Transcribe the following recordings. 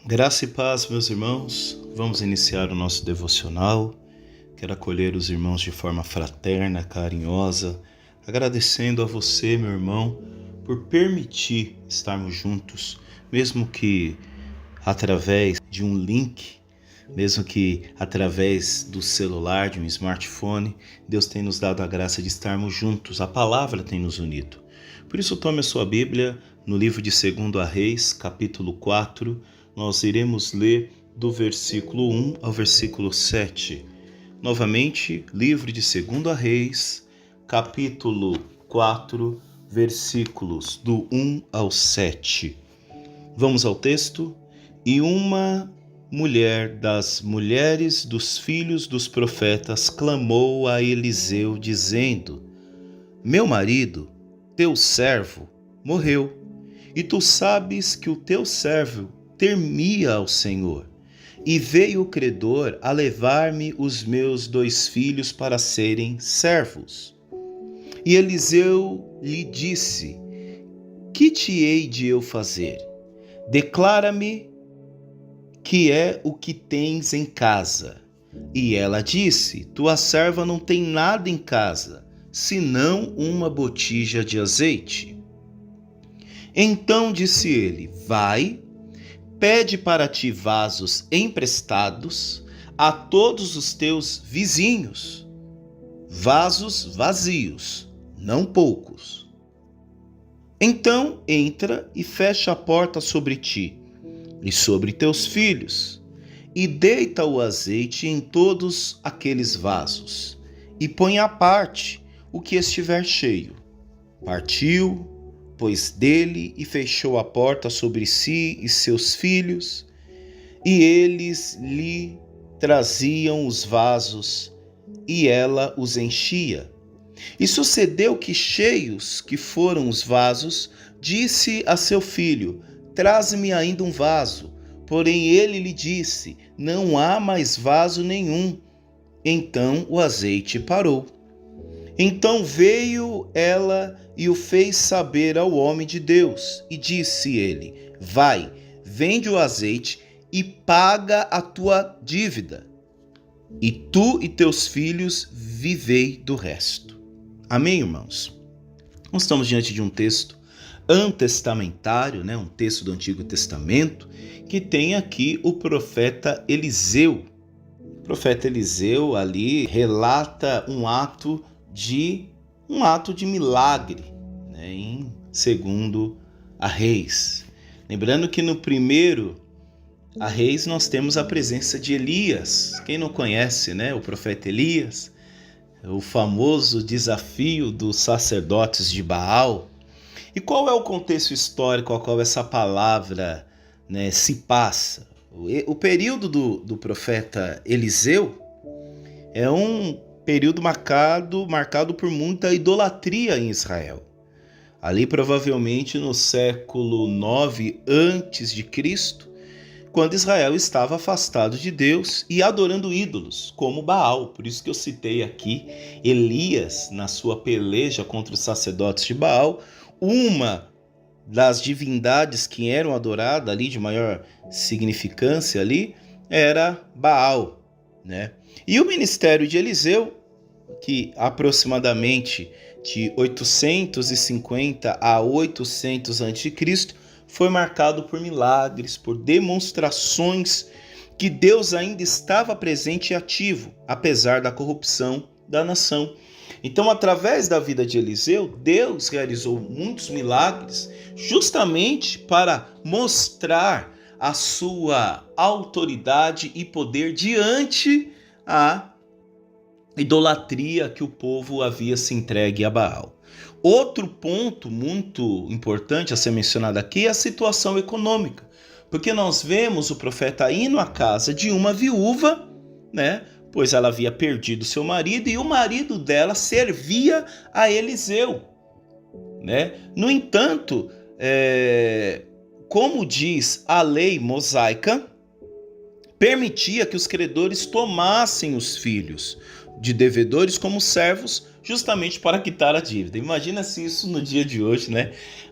Graça e paz, meus irmãos. Vamos iniciar o nosso devocional. Quero acolher os irmãos de forma fraterna, carinhosa, agradecendo a você, meu irmão, por permitir estarmos juntos, mesmo que através de um link, mesmo que através do celular, de um smartphone. Deus tem nos dado a graça de estarmos juntos, a palavra tem nos unido. Por isso, tome a sua Bíblia no livro de 2 Reis, capítulo 4, nós iremos ler do versículo 1 ao versículo 7. Novamente, livro de 2 Reis, capítulo 4, versículos do 1 ao 7. Vamos ao texto? E uma mulher das mulheres dos filhos dos profetas clamou a Eliseu, dizendo: Meu marido, teu servo, morreu, e tu sabes que o teu servo temia ao Senhor. E veio o credor a levar-me os meus 2 filhos para serem servos. E Eliseu lhe disse: Que te hei de eu fazer? Declara-me que é o que tens em casa. E ela disse: Tua serva não tem nada em casa, senão uma botija de azeite. Então disse ele: Vai, pede para ti vasos emprestados a todos os teus vizinhos, vasos vazios, não poucos. Então entra e fecha a porta sobre ti e sobre teus filhos, e deita o azeite em todos aqueles vasos, e põe à parte o que estiver cheio. Partiu, pois dele, e fechou a porta sobre si e seus filhos, e eles lhe traziam os vasos, e ela os enchia. E sucedeu que, cheios que foram os vasos, disse a seu filho: Traze-me ainda um vaso. Porém ele lhe disse: Não há mais vaso nenhum. Então o azeite parou. Então veio ela e o fez saber ao homem de Deus, e disse ele: Vai, vende o azeite e paga a tua dívida, e tu e teus filhos vivei do resto. Amém, irmãos? Nós estamos diante de um texto antestamentário, um texto do Antigo Testamento, que tem aqui o profeta Eliseu. O profeta Eliseu ali relata um ato de milagre, em 2 Reis. Lembrando que no 1 Reis nós temos a presença de Elias. Quem não conhece, o profeta Elias, o famoso desafio dos sacerdotes de Baal. E qual é o contexto histórico ao qual essa palavra se passa? O período do profeta Eliseu é um período marcado por muita idolatria em Israel. Ali provavelmente no século 9 a.C., quando Israel estava afastado de Deus e adorando ídolos, como Baal. Por isso que eu citei aqui Elias na sua peleja contra os sacerdotes de Baal. Uma das divindades que eram adoradas ali, de maior significância ali, era Baal, E o ministério de Eliseu, que aproximadamente de 850 a 800 a.C., foi marcado por milagres, por demonstrações que Deus ainda estava presente e ativo, apesar da corrupção da nação. Então, através da vida de Eliseu, Deus realizou muitos milagres justamente para mostrar a sua autoridade e poder diante a idolatria que o povo havia se entregue a Baal. Outro ponto muito importante a ser mencionado aqui é a situação econômica, porque nós vemos o profeta indo à casa de uma viúva, pois ela havia perdido seu marido e o marido dela servia a Eliseu. No entanto, como diz a lei mosaica, permitia que os credores tomassem os filhos de devedores como servos, justamente para quitar a dívida. Imagina se isso no dia de hoje,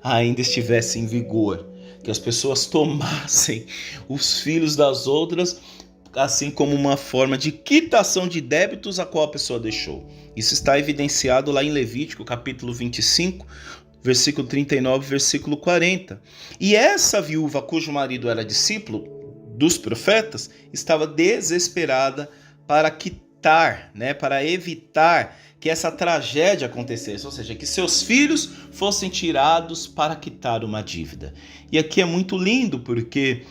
ainda estivesse em vigor. que as pessoas tomassem os filhos das outras, assim como uma forma de quitação de débitos a qual a pessoa deixou. Isso está evidenciado lá em Levítico, capítulo 25, versículo 39, versículo 40. E essa viúva, cujo marido era discípulo dos profetas, estava desesperada para quitar, para evitar que essa tragédia acontecesse, ou seja, que seus filhos fossem tirados para quitar uma dívida. E aqui é muito lindo, porque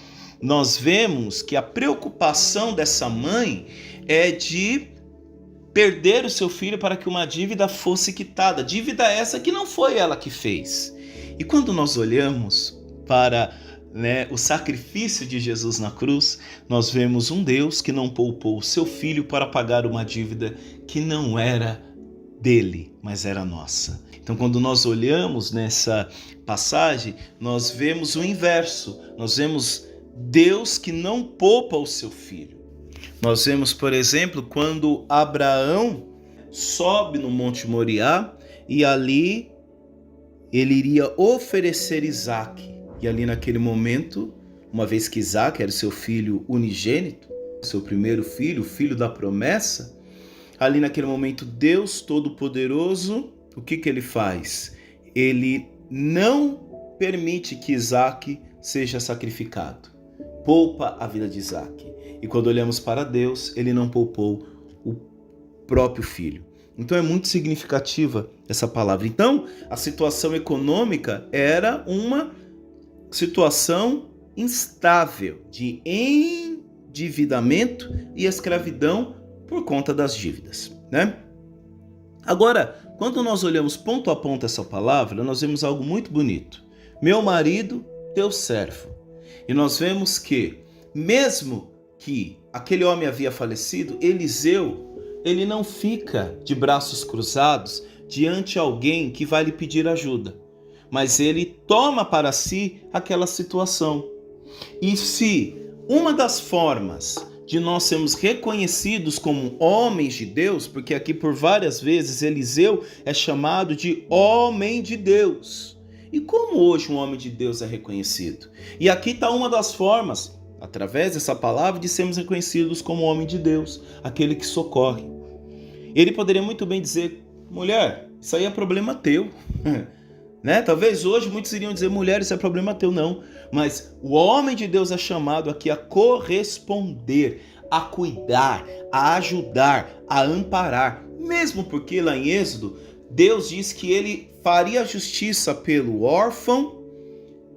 nós vemos que a preocupação dessa mãe é de perder o seu filho para que uma dívida fosse quitada. Dívida essa que não foi ela que fez. E quando nós olhamos para o sacrifício de Jesus na cruz, nós vemos um Deus que não poupou o seu filho para pagar uma dívida que não era dele, mas era nossa. Então, quando nós olhamos nessa passagem, nós vemos o inverso. Nós vemos Deus que não poupa o seu filho. Nós vemos, por exemplo, quando Abraão sobe no Monte Moriá e ali ele iria oferecer Isaque. E ali naquele momento, uma vez que Isaque era o seu filho unigênito, seu primeiro filho, o filho da promessa, ali naquele momento Deus Todo-Poderoso, o que ele faz? Ele não permite que Isaque seja sacrificado. Poupa a vida de Isaque. E quando olhamos para Deus, ele não poupou o próprio filho. Então é muito significativa essa palavra. Então, a situação econômica era uma situação instável de endividamento e escravidão por conta das dívidas, Agora, quando nós olhamos ponto a ponto essa palavra, nós vemos algo muito bonito. Meu marido, teu servo. E nós vemos que, mesmo que aquele homem havia falecido, Eliseu, ele não fica de braços cruzados diante de alguém que vai lhe pedir ajuda, mas ele toma para si aquela situação. E se uma das formas de nós sermos reconhecidos como homens de Deus, porque aqui por várias vezes Eliseu é chamado de homem de Deus. E como hoje um homem de Deus é reconhecido? E aqui está uma das formas, através dessa palavra, de sermos reconhecidos como homem de Deus, aquele que socorre. Ele poderia muito bem dizer, mulher, isso aí é problema teu. Talvez hoje muitos iriam dizer, mulher, isso é problema teu, não. Mas o homem de Deus é chamado aqui a corresponder, a cuidar, a ajudar, a amparar. Mesmo porque lá em Êxodo, Deus diz que ele faria justiça pelo órfão,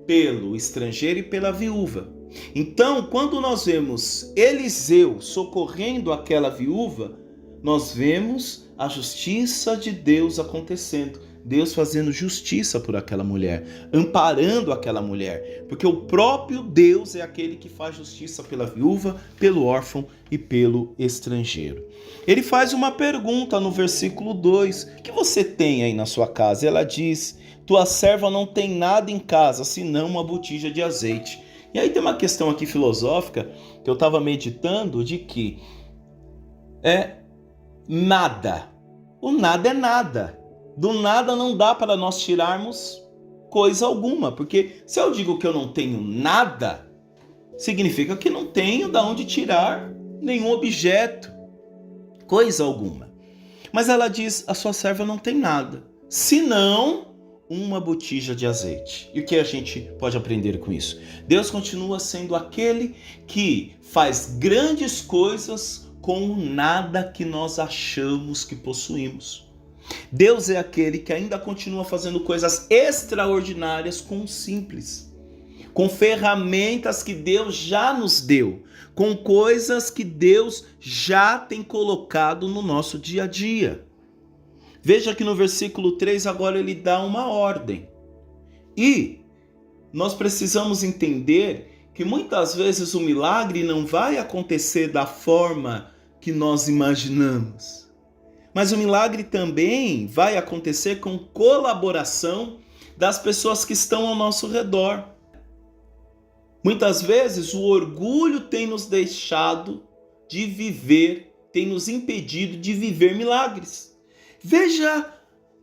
pelo estrangeiro e pela viúva. Então, quando nós vemos Eliseu socorrendo aquela viúva, nós vemos a justiça de Deus acontecendo. Deus fazendo justiça por aquela mulher, amparando aquela mulher, porque o próprio Deus é aquele que faz justiça pela viúva, pelo órfão e pelo estrangeiro. Ele faz uma pergunta no versículo 2, o que você tem aí na sua casa? Ela diz, tua serva não tem nada em casa, senão uma botija de azeite. E aí tem uma questão aqui filosófica, que eu estava meditando, de que nada, o nada é nada. Do nada não dá para nós tirarmos coisa alguma, porque se eu digo que eu não tenho nada, significa que não tenho de onde tirar nenhum objeto, coisa alguma. Mas ela diz, a sua serva não tem nada, senão uma botija de azeite. E o que a gente pode aprender com isso? Deus continua sendo aquele que faz grandes coisas com o nada que nós achamos que possuímos. Deus é aquele que ainda continua fazendo coisas extraordinárias com o simples, com ferramentas que Deus já nos deu, com coisas que Deus já tem colocado no nosso dia a dia. Veja que no versículo 3 agora ele dá uma ordem. E nós precisamos entender que muitas vezes o milagre não vai acontecer da forma que nós imaginamos. Mas o milagre também vai acontecer com colaboração das pessoas que estão ao nosso redor. Muitas vezes o orgulho tem nos deixado de viver, tem nos impedido de viver milagres. Veja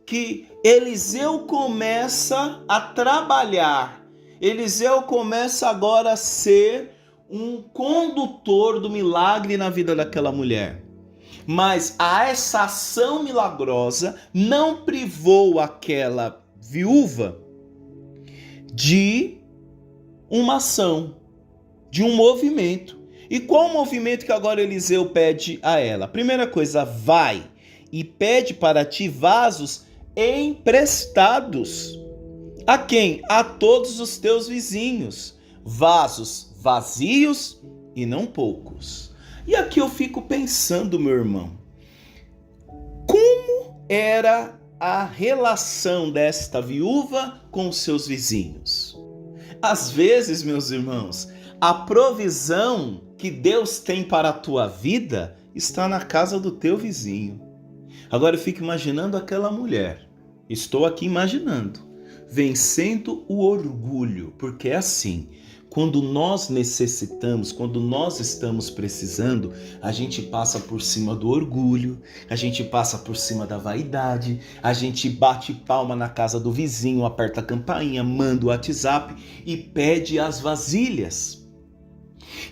que Eliseu começa a trabalhar Eliseu começa agora a ser um condutor do milagre na vida daquela mulher. Mas essa ação milagrosa não privou aquela viúva de uma ação, de um movimento. E qual o movimento que agora Eliseu pede a ela? Primeira coisa, vai e pede para ti vasos emprestados. A quem? A todos os teus vizinhos. Vasos vazios e não poucos. E aqui eu fico pensando, meu irmão, como era a relação desta viúva com os seus vizinhos? Às vezes, meus irmãos, a provisão que Deus tem para a tua vida está na casa do teu vizinho. Agora eu fico imaginando aquela mulher. Estou aqui imaginando, vencendo o orgulho, porque é assim. Quando nós necessitamos, quando nós estamos precisando, a gente passa por cima do orgulho, a gente passa por cima da vaidade, a gente bate palma na casa do vizinho, aperta a campainha, manda o WhatsApp e pede as vasilhas.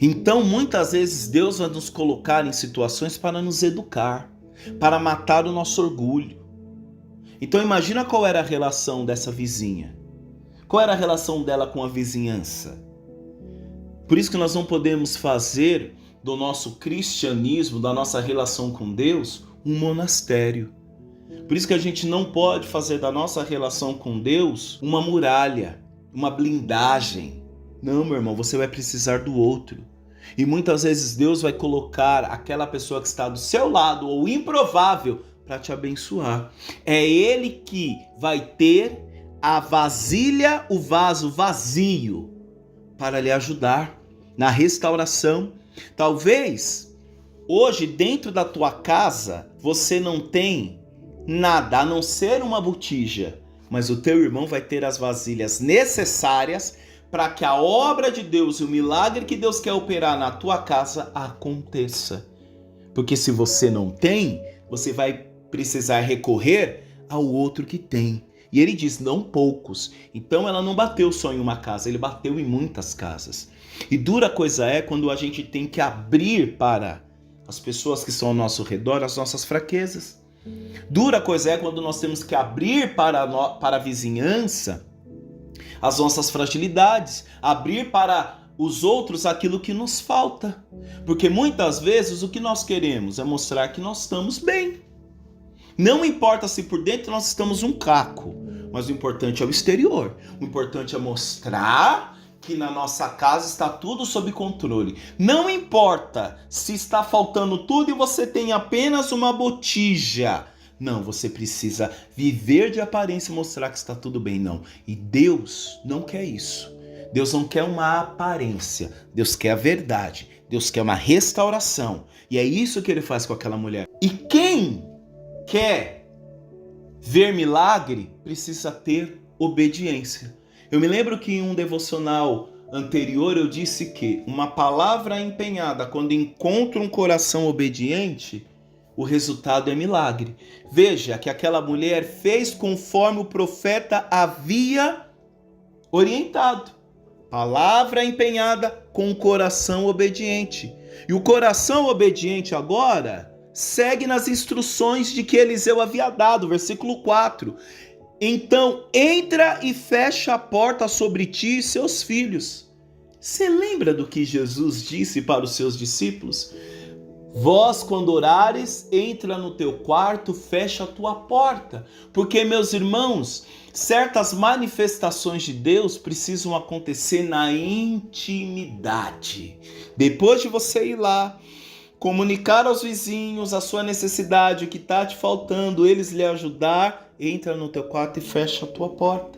Então, muitas vezes, Deus vai nos colocar em situações para nos educar, para matar o nosso orgulho. Então, imagina qual era a relação dessa vizinha. Qual era a relação dela com a vizinhança? Por isso que nós não podemos fazer do nosso cristianismo, da nossa relação com Deus, um monastério. Por isso que a gente não pode fazer da nossa relação com Deus uma muralha, uma blindagem. Não, meu irmão, você vai precisar do outro. E muitas vezes Deus vai colocar aquela pessoa que está do seu lado, ou improvável, para te abençoar. É Ele que vai ter a vasilha, o vaso vazio, para lhe ajudar na restauração. Talvez hoje dentro da tua casa você não tem nada a não ser uma botija, mas o teu irmão vai ter as vasilhas necessárias para que a obra de Deus e o milagre que Deus quer operar na tua casa aconteça. Porque se você não tem, você vai precisar recorrer ao outro que tem. E ele diz, não poucos. Então ela não bateu só em uma casa, ele bateu em muitas casas. E dura coisa é quando a gente tem que abrir para as pessoas que estão ao nosso redor as nossas fraquezas. Dura coisa é quando nós temos que abrir para a vizinhança as nossas fragilidades, abrir para os outros aquilo que nos falta. Porque muitas vezes o que nós queremos é mostrar que nós estamos bem. Não importa se por dentro nós estamos um caco, mas o importante é o exterior. O importante é mostrar que na nossa casa está tudo sob controle. Não importa se está faltando tudo e você tem apenas uma botija. Não, você precisa viver de aparência e mostrar que está tudo bem, não. E Deus não quer isso. Deus não quer uma aparência. Deus quer a verdade. Deus quer uma restauração. E é isso que ele faz com aquela mulher. E quem quer ver milagre precisa ter obediência. Eu me lembro que em um devocional anterior eu disse que uma palavra empenhada, quando encontra um coração obediente, o resultado é milagre. Veja que aquela mulher fez conforme o profeta havia orientado. Palavra empenhada com o coração obediente. E o coração obediente agora segue nas instruções de que Eliseu havia dado, versículo 4. Então entra e fecha a porta sobre ti e seus filhos. Você lembra do que Jesus disse para os seus discípulos? Vós, quando orares, entra no teu quarto, fecha a tua porta. Porque, meus irmãos, certas manifestações de Deus precisam acontecer na intimidade. Depois de você ir lá, comunicar aos vizinhos a sua necessidade, o que está te faltando, eles lhe ajudar, entra no teu quarto e fecha a tua porta.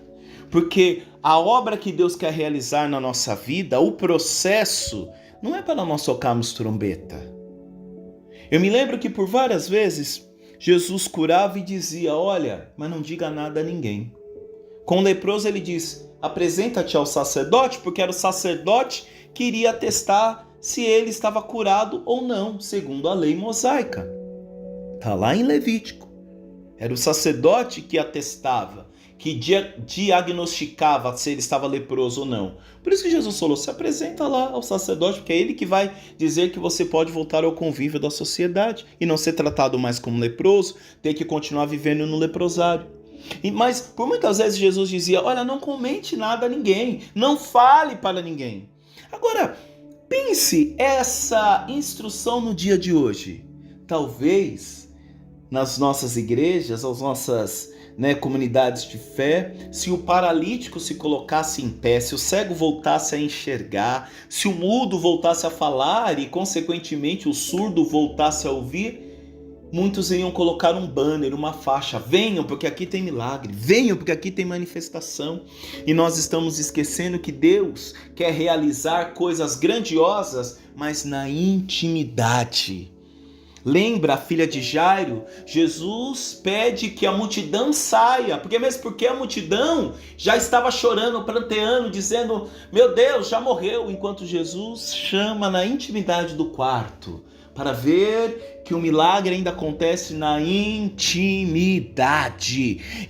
Porque a obra que Deus quer realizar na nossa vida, o processo, não é para nós tocarmos trombeta. Eu me lembro que por várias vezes Jesus curava e dizia, olha, mas não diga nada a ninguém. Com o leproso ele diz, apresenta-te ao sacerdote, porque era o sacerdote que iria testar se ele estava curado ou não, segundo a lei mosaica. Está lá em Levítico. Era o sacerdote que atestava que diagnosticava se ele estava leproso ou não. Por isso que Jesus falou, se apresenta lá ao sacerdote, porque é ele que vai dizer que você pode voltar ao convívio da sociedade e não ser tratado mais como leproso, ter que continuar vivendo no leprosário. Mas por muitas vezes Jesus dizia, olha, não comente nada a ninguém, não fale para ninguém. Agora, pense essa instrução no dia de hoje. Talvez nas nossas igrejas, as nossas comunidades de fé, se o paralítico se colocasse em pé, se o cego voltasse a enxergar, se o mudo voltasse a falar e consequentemente o surdo voltasse a ouvir, muitos iriam colocar um banner, uma faixa, venham porque aqui tem milagre, venham porque aqui tem manifestação. E nós estamos esquecendo que Deus quer realizar coisas grandiosas, mas na intimidade. Lembra a filha de Jairo? Jesus pede que a multidão saia, porque a multidão já estava chorando, pranteando, dizendo, meu Deus, já morreu, enquanto Jesus chama na intimidade do quarto, para ver que o milagre ainda acontece na intimidade.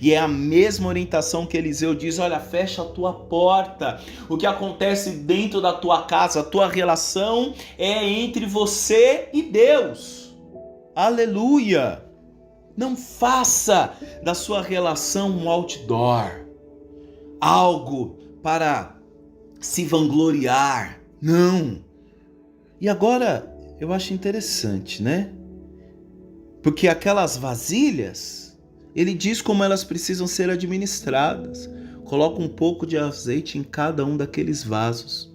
E é a mesma orientação que Eliseu diz, olha, fecha a tua porta. O que acontece dentro da tua casa, a tua relação é entre você e Deus. Aleluia! Não faça da sua relação um outdoor, algo para se vangloriar. Não! E agora, eu acho interessante, né? Porque aquelas vasilhas, ele diz como elas precisam ser administradas. Coloca um pouco de azeite em cada um daqueles vasos.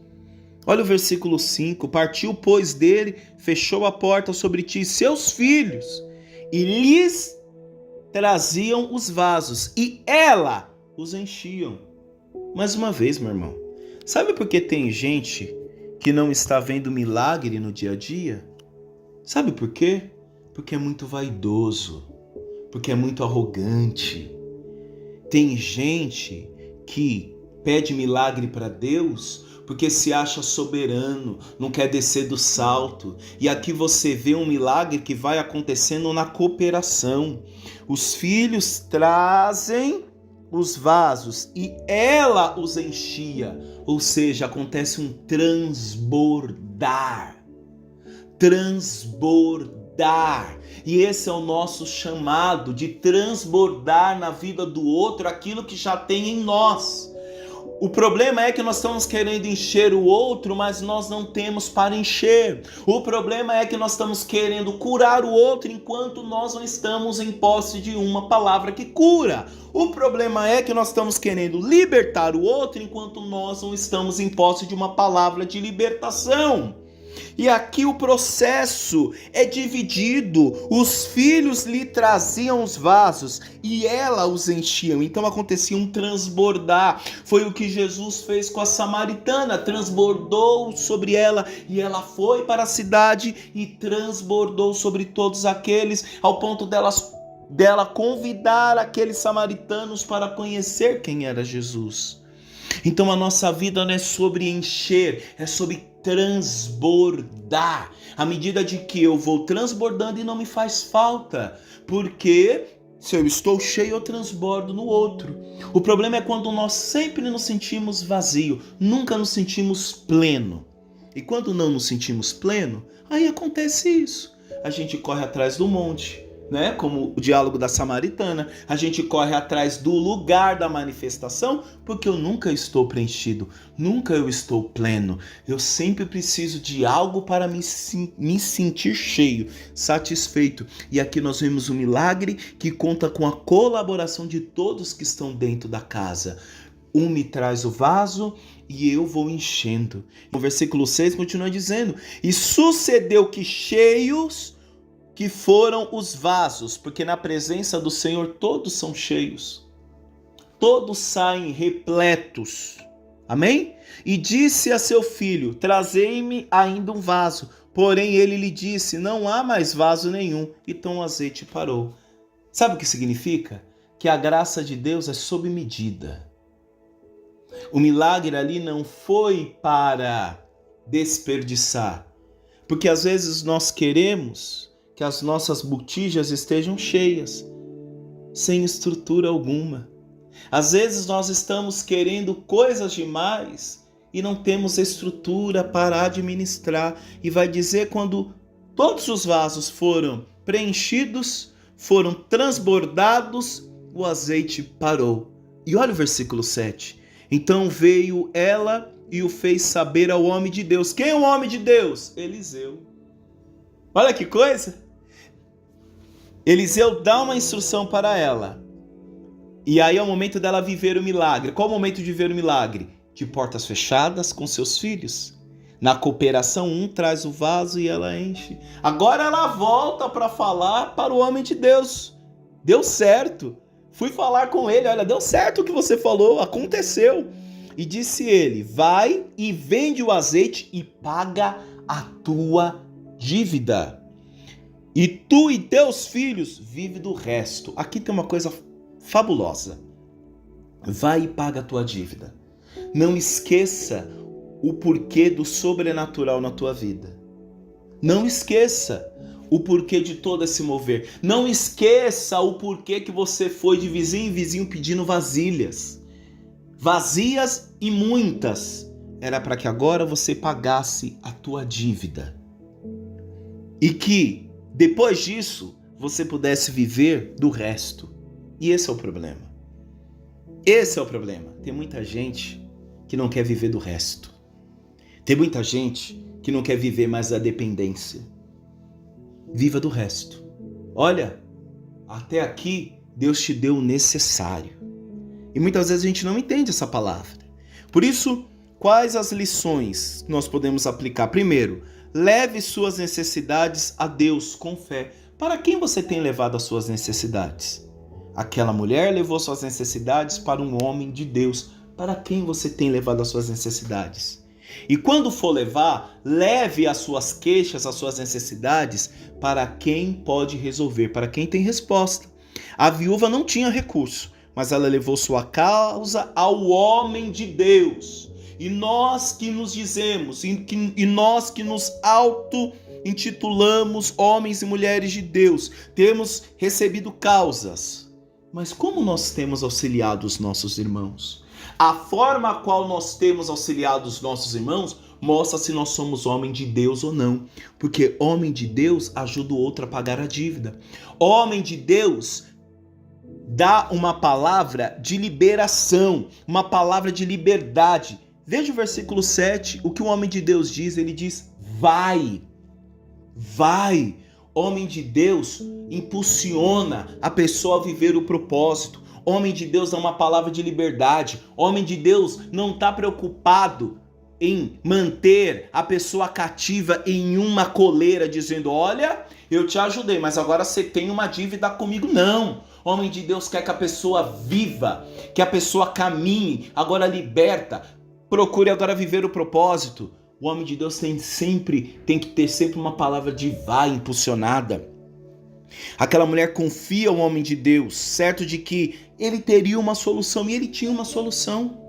Olha o versículo 5, partiu, pois, dele, fechou a porta sobre ti e seus filhos, e lhes traziam os vasos, e ela os enchiam. Mais uma vez, meu irmão, sabe por que tem gente que não está vendo milagre no dia a dia? Sabe por quê? Porque é muito vaidoso, porque é muito arrogante. Tem gente que pede milagre para Deus porque se acha soberano, não quer descer do salto. E aqui você vê um milagre que vai acontecendo na cooperação. Os filhos trazem os vasos e ela os enchia. Ou seja, acontece um transbordar. Transbordar. E esse é o nosso chamado, de transbordar na vida do outro aquilo que já tem em nós. O problema é que nós estamos querendo encher o outro, mas nós não temos para encher. O problema é que nós estamos querendo curar o outro, enquanto nós não estamos em posse de uma palavra que cura. O problema é que nós estamos querendo libertar o outro, enquanto nós não estamos em posse de uma palavra de libertação. E aqui o processo é dividido. Os filhos lhe traziam os vasos e ela os enchiam. Então acontecia um transbordar. Foi o que Jesus fez com a samaritana. Transbordou sobre ela e ela foi para a cidade e transbordou sobre todos aqueles, ao ponto dela convidar aqueles samaritanos para conhecer quem era Jesus. Então a nossa vida não é sobre encher, é sobre transbordar. À medida de que eu vou transbordando e não me faz falta, porque se eu estou cheio eu transbordo no outro. O problema é quando nós sempre nos sentimos vazio, nunca nos sentimos pleno. E quando não nos sentimos pleno, aí acontece isso. A gente corre atrás do monte, né? Como o diálogo da samaritana, a gente corre atrás do lugar da manifestação, porque eu nunca estou preenchido, nunca eu estou pleno. Eu sempre preciso de algo para me sentir cheio, satisfeito. E aqui nós vemos um milagre que conta com a colaboração de todos que estão dentro da casa. Um me traz o vaso e eu vou enchendo. O versículo 6 continua dizendo, e sucedeu que cheios que foram os vasos, porque na presença do Senhor todos são cheios, todos saem repletos, amém? E disse a seu filho, trazei-me ainda um vaso, porém ele lhe disse, não há mais vaso nenhum, então o azeite parou. Sabe o que significa? Que a graça de Deus é sob medida. O milagre ali não foi para desperdiçar, porque às vezes nós queremos que as nossas botijas estejam cheias, sem estrutura alguma. Às vezes nós estamos querendo coisas demais e não temos estrutura para administrar. E vai dizer quando todos os vasos foram preenchidos, foram transbordados, o azeite parou. E olha o versículo 7. Então veio ela e o fez saber ao homem de Deus. Quem é o homem de Deus? Eliseu. Olha que coisa. Eliseu dá uma instrução para ela. E aí é o momento dela viver o milagre. Qual é o momento de viver o milagre? De portas fechadas com seus filhos. Na cooperação, um traz o vaso e ela enche. Agora ela volta para falar para o homem de Deus. Deu certo. Fui falar com ele. Olha, deu certo o que você falou. Aconteceu. E disse ele, vai e vende o azeite e paga a tua dívida. E tu e teus filhos vive do resto. Aqui tem uma coisa fabulosa. Vai e paga a tua dívida. Não esqueça o porquê do sobrenatural na tua vida. Não esqueça o porquê de todo esse mover. Não esqueça o porquê que você foi de vizinho em vizinho pedindo vasilhas. Vazias e muitas. Era para que agora você pagasse a tua dívida. E que, depois disso, você pudesse viver do resto. E esse é o problema. Esse é o problema. Tem muita gente que não quer viver do resto. Tem muita gente que não quer viver mais da dependência. Viva do resto. Olha, até aqui Deus te deu o necessário. E muitas vezes a gente não entende essa palavra. Por isso, quais as lições nós podemos aplicar? Primeiro, leve suas necessidades a Deus com fé. Para quem você tem levado as suas necessidades? Aquela mulher levou suas necessidades para um homem de Deus. Para quem você tem levado as suas necessidades? E quando for levar, leve as suas queixas, as suas necessidades para quem pode resolver, para quem tem resposta. A viúva não tinha recurso, mas ela levou sua causa ao homem de Deus. E nós que nos dizemos, e nós que nos auto-intitulamos homens e mulheres de Deus, temos recebido causas. Mas como nós temos auxiliado os nossos irmãos? A forma a qual nós temos auxiliado os nossos irmãos mostra se nós somos homem de Deus ou não. Porque homem de Deus ajuda o outro a pagar a dívida. Homem de Deus dá uma palavra de liberação, uma palavra de liberdade. Veja o versículo 7, o que o homem de Deus diz, ele diz, vai. Homem de Deus impulsiona a pessoa a viver o propósito. Homem de Deus dá uma palavra de liberdade. Homem de Deus não está preocupado em manter a pessoa cativa em uma coleira, dizendo, olha, eu te ajudei, mas agora você tem uma dívida comigo. Não. Homem de Deus quer que a pessoa viva, que a pessoa caminhe, agora liberta, procure agora viver o propósito. O homem de Deus tem que ter sempre uma palavra de vai impulsionada. Aquela mulher confia no homem de Deus, certo de que ele teria uma solução, e ele tinha uma solução.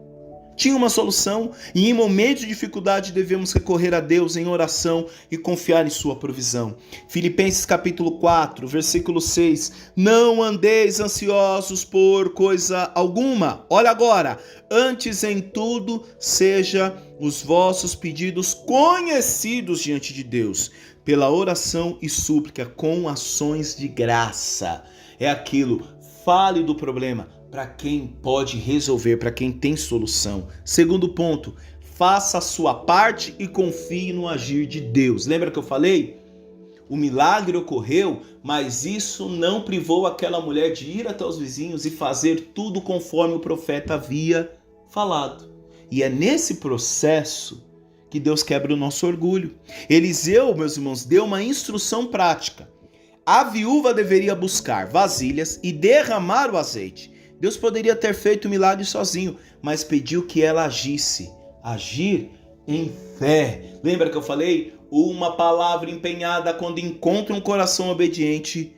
E em momentos de dificuldade devemos recorrer a Deus em oração e confiar em sua provisão. Filipenses capítulo 4, versículo 6. Não andeis ansiosos por coisa alguma. Olha agora. Antes em tudo seja os vossos pedidos conhecidos diante de Deus, pela oração e súplica com ações de graça. É aquilo, fale do problema para quem pode resolver, para quem tem solução. Segundo ponto, faça a sua parte e confie no agir de Deus. Lembra que eu falei? O milagre ocorreu, mas isso não privou aquela mulher de ir até os vizinhos e fazer tudo conforme o profeta havia falado. E é nesse processo que Deus quebra o nosso orgulho. Eliseu, meus irmãos, deu uma instrução prática. A viúva deveria buscar vasilhas e derramar o azeite. Deus poderia ter feito o milagre sozinho, mas pediu que ela agisse. Agir em fé. Lembra que eu falei? Uma palavra empenhada, quando encontra um coração obediente,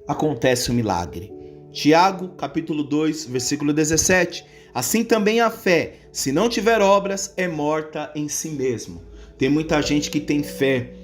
acontece o milagre. Tiago, capítulo 2, versículo 17. Assim também a fé, se não tiver obras, é morta em si mesmo. Tem muita gente que tem fé,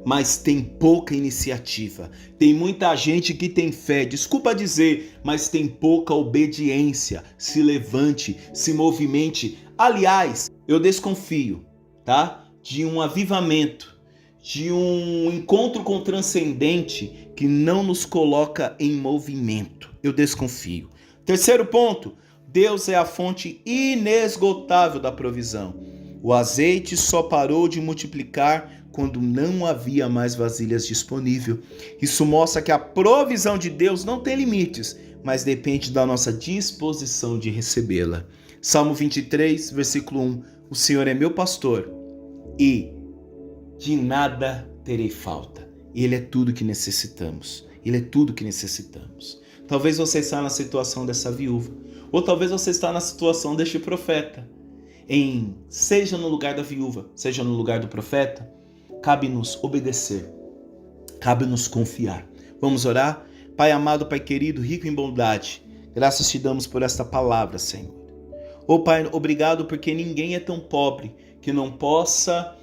mas tem pouca iniciativa. Tem muita gente que tem fé, desculpa dizer, mas tem pouca obediência. Se levante, se movimente. Aliás, eu desconfio, tá? De um avivamento, de um encontro com o transcendente que não nos coloca em movimento. Eu desconfio. Terceiro ponto, Deus é a fonte inesgotável da provisão. O azeite só parou de multiplicar quando não havia mais vasilhas disponíveis. Isso mostra que a provisão de Deus não tem limites, mas depende da nossa disposição de recebê-la. Salmo 23, versículo 1. O Senhor é meu pastor e de nada terei falta. Ele é tudo que necessitamos. Ele é tudo que necessitamos. Talvez você está na situação dessa viúva, ou talvez você está na situação deste profeta. Seja no lugar da viúva, seja no lugar do profeta, cabe-nos obedecer, cabe-nos confiar. Vamos orar? Pai amado, Pai querido, rico em bondade, graças te damos por esta palavra, Senhor. Ô Pai, obrigado porque ninguém é tão pobre que não possa,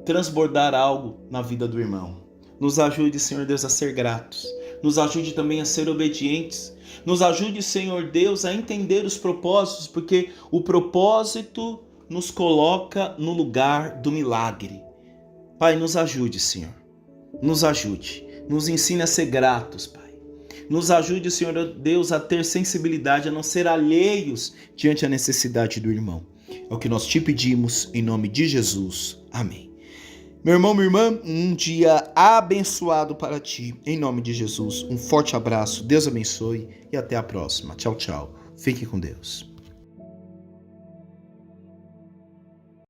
transbordar algo na vida do irmão. Nos ajude, Senhor Deus, a ser gratos. Nos ajude também a ser obedientes. Nos ajude, Senhor Deus, a entender os propósitos, porque o propósito nos coloca no lugar do milagre. Pai, nos ajude, Senhor. Nos ajude. Nos ensine a ser gratos, Pai. Nos ajude, Senhor Deus, a ter sensibilidade, a não ser alheios diante da necessidade do irmão. É o que nós te pedimos, em nome de Jesus. Amém. Meu irmão, minha irmã, um dia abençoado para ti, em nome de Jesus. Um forte abraço, Deus abençoe e até a próxima. Tchau, tchau. Fique com Deus.